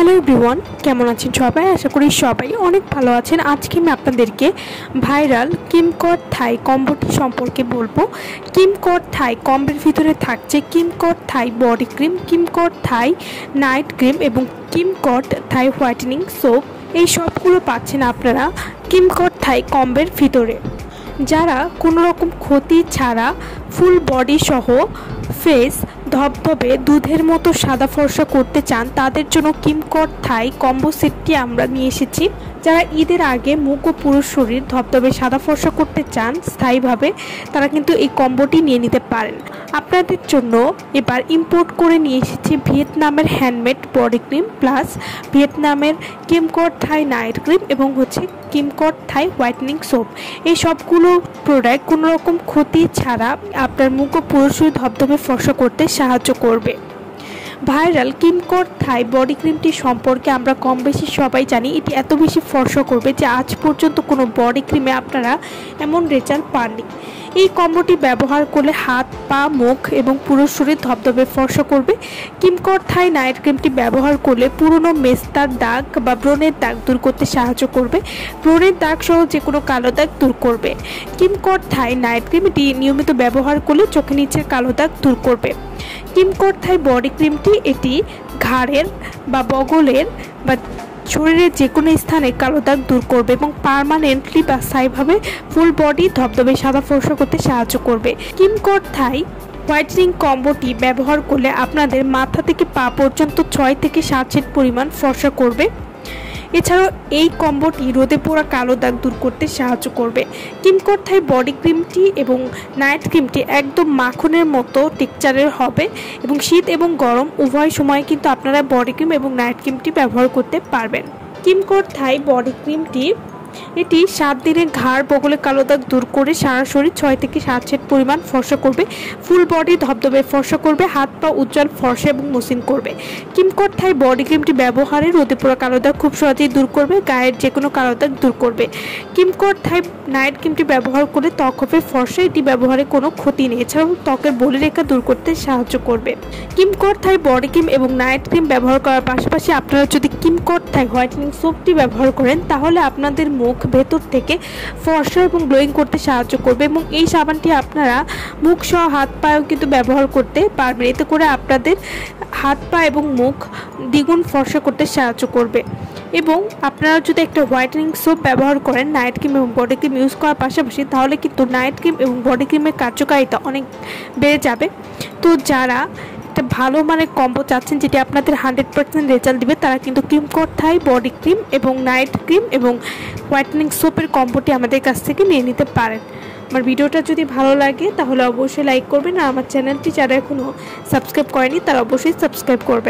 Hello everyone, কেমন আছেন সবাই? আশা করি সবাই অনেক ভালো আছেন। আজকে আমি আপনাদেরকে ভাইরাল কিমকট থাই কম্বোটি সম্পর্কে বলবো। কিমকট থাই কম্বোর ভিতরে থাকছে কিমকট থাই বডি ক্রিম, কিমকট থাই নাইট ক্রিম এবং কিমকট থাই হোয়াইটেনিং সোপ। এই সবগুলো পাচ্ছেন আপনারা কিমকট থাই কম্বোর ভিতরে। যারা কোনো রকম ক্ষতি ছাড়া ফুল বডি সহ ফেস ধবধবে দুধের মতো সাদা ফর্সা করতে চান, তাদের জন্য কিমকট থাই কম্বো সেটটি আমরা নিয়ে এসেছি। যারা ঈদের আগে মুখ ও পুরো শরীর ধবধবে সাদা ফর্সা করতে চান স্থায়ীভাবে, তারা কিন্তু এই কম্বোটি নিয়ে নিতে পারেন। আপনাদের জন্য এবার ইম্পোর্ট করে নিয়ে এসেছি ভিয়েতনামের হ্যান্ডমেড বডি ক্রিম প্লাস ভিয়েতনামের কিমকট থাই নাইট ক্রিম এবং কিমকট থাই হোয়াইটেনিং সোপ। এই সবগুলো প্রোডাক্ট কোনো রকম ক্ষতি ছাড়া আপনার মুখ ও পুরো শরীর ধবধবে ফর্সা করতে সাহায্য করবে। ভাইরাল কিমকট থাই বডি ক্রিমটি সম্পর্কে আমরা কম বেশি সবাই জানি, এটি এত বেশি ফর্সা করবে যে আজ পর্যন্ত কোনো বডি ক্রিমে আপনারা এমন রেজাল্ট পাননি। এই কম্বোটি ব্যবহার করলে হাত, পা, মুখ এবং পুরো শরীর ধবধবে ফর্সা করবে। কিমকট থাই নাইট ক্রিমটি ব্যবহার করলে পুরনো মেস্তার দাগ বা ব্রণের দাগ দূর করতে সাহায্য করবে। ব্রণের দাগ সহ যে কোনো কালো দাগ দূর করবে। কিমকট থাই নাইট ক্রিমটি নিয়মিত ব্যবহার করলে চোখের নিচের কালো দাগ দূর করবে। কিমকট থাই বডি ক্রিমটি এটি ঘাড়ের বা বগলের বা শরীরের যে কোনো স্থানে কালো দাগ দূর করবে এবং পার্মানেন্টলি বা স্থায়ীভাবে ফুল বডি ধবধবে সাদা ফর্সা করতে সাহায্য করবে। কিমকট থাই হোয়াইটেনিং কম্বোটি ব্যবহার করলে আপনাদের মাথা থেকে পা পর্যন্ত 6 থেকে 7 সেট পরিমাণ ফর্সা করবে। এছাড়াও এই কম্বোটি রোদে পোড়া কালো দাগ দূর করতে সাহায্য করবে। কিমকট থাই বডি ক্রিমটি এবং নাইট ক্রিমটি একদম মাখনের মতো টেক্সচারের হবে এবং শীত এবং গরম উভয় সময় কিন্তু আপনারা বডি ক্রিম এবং নাইট ক্রিমটি ব্যবহার করতে পারবেন। কিমকট থাই বডি ক্রিমটি এটি 7 দিনে ঘাড় বগলে কালো দাগ দূর করে সারা শরীর 6 থেকে 7 সেট পরিমাণ ফর্সা করবে। ফুল বডি ধবধবে ফর্সা করবে, হাত পা উজ্জ্বল ফর্সা এবং মসৃণ করবে। কিমকট থাই বডি ক্রিমটি ব্যবহারে রোদে পোড়া কালো দাগ খুব সহজেই দূর করবে, গায়ের যে কোনো কালো দাগ দূর করবে। কিমকট থাই নাইট ক্রিমটি ব্যবহার করে ত্বক হবে ফর্সা, এটি ব্যবহারে কোনো ক্ষতি নেই। এছাড়াও ত্বকের বলিরেখা দূর করতে সাহায্য করবে। কিমকট থাই বডি ক্রিম এবং নাইট ক্রিম ব্যবহার করার পাশাপাশি আপনারা যদি কিমকট থাই হোয়াইটেনিং সোপটি ব্যবহার করেন, তাহলে আপনাদের মুখ ভেতর থেকে ফর্সা এবং গ্লোয়িং করতে সাহায্য করবে এবং এই সাবানটি আপনারা মুখ সহ হাত পায়েও কিন্তু ব্যবহার করতে পারবেন। এতে করে আপনাদের হাত পা এবং মুখ দ্বিগুণ ফর্সা করতে সাহায্য করবে। এবং আপনারা যদি একটা হোয়াইটেনিং সোপ ব্যবহার করেন নাইট ক্রিম এবং বডি ক্রিম ইউজ করার পাশাপাশি, তাহলে কিন্তু নাইট ক্রিম এবং বডি ক্রিমের কার্যকারিতা অনেক বেড়ে যাবে। তো যারা ভালো মানের কম্বো চাচ্ছেন যেটি আপনাদের 100% রেজাল্ট দিবে, তারা কিন্তু কিমকট থাই বডি ক্রিম এবং নাইট ক্রিম এবং হোয়াইটেনিং সোপের কম্বোটি আমাদের কাছ থেকে নিয়ে নিতে পারেন। আমার ভিডিওটা যদি ভালো লাগে তাহলে অবশ্যই লাইক করবেন আর আমার চ্যানেলটি যারা এখনও সাবস্ক্রাইব করেনি তারা অবশ্যই সাবস্ক্রাইব করবেন।